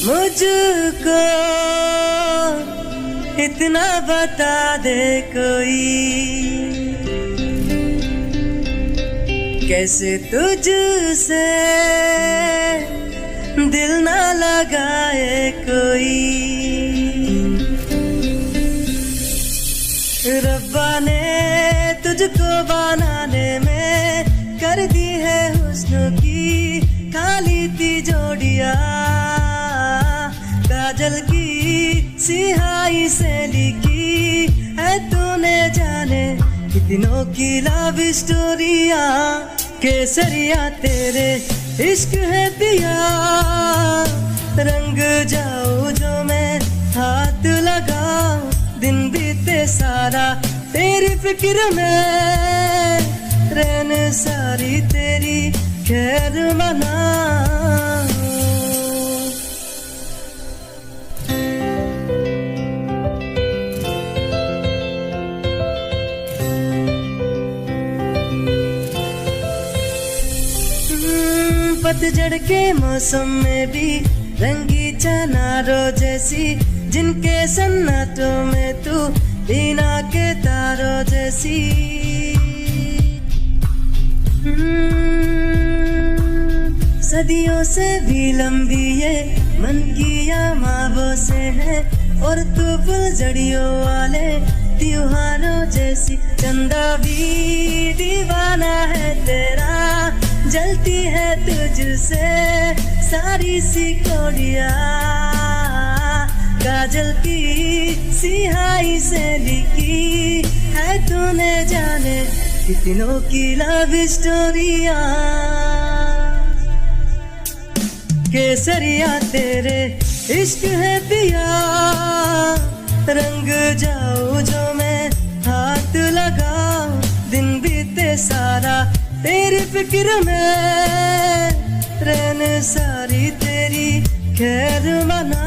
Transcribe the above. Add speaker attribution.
Speaker 1: मुझको इतना बता दे कोई, कैसे तुझसे दिल ना लगाए कोई। रब्बा ने तुझको बनाने में कर दी है हुस्न की खाली तिजोड़िया, काजल की सिहाई से लिखी है तूने जाने कितनों की लव स्टोरिया। केसरिया तेरे इश्क है पिया, रंग जाऊं जो मैं हाथ लगाऊं, दिन बीते सारा तेरी फिक्र में, रहने सारी तेरी खैर मनाऊं। पतझड़ के मौसम में भी रंगी चनारों जैसी, जिनके सन्नाटों में तू बिना के तारों जैसी। सदियों से भी लंबी ये मन की यामावों से है, और तू फुलझड़ियों वाले त्योहारों जैसी। चंदा भी दीवाना है तेरा, जलती है तुझसे सारी सी कोड़िया, काजल की सिहाई से लिखी है तूने जाने कितनों की लव स्टोरिया। केसरिया तेरे इश्क है पिया, रंग जाऊं जो मैं हाथ लगाऊं, दिन बीते सारा तेरी फिक्र में, रहने सारी तेरी खैर मना।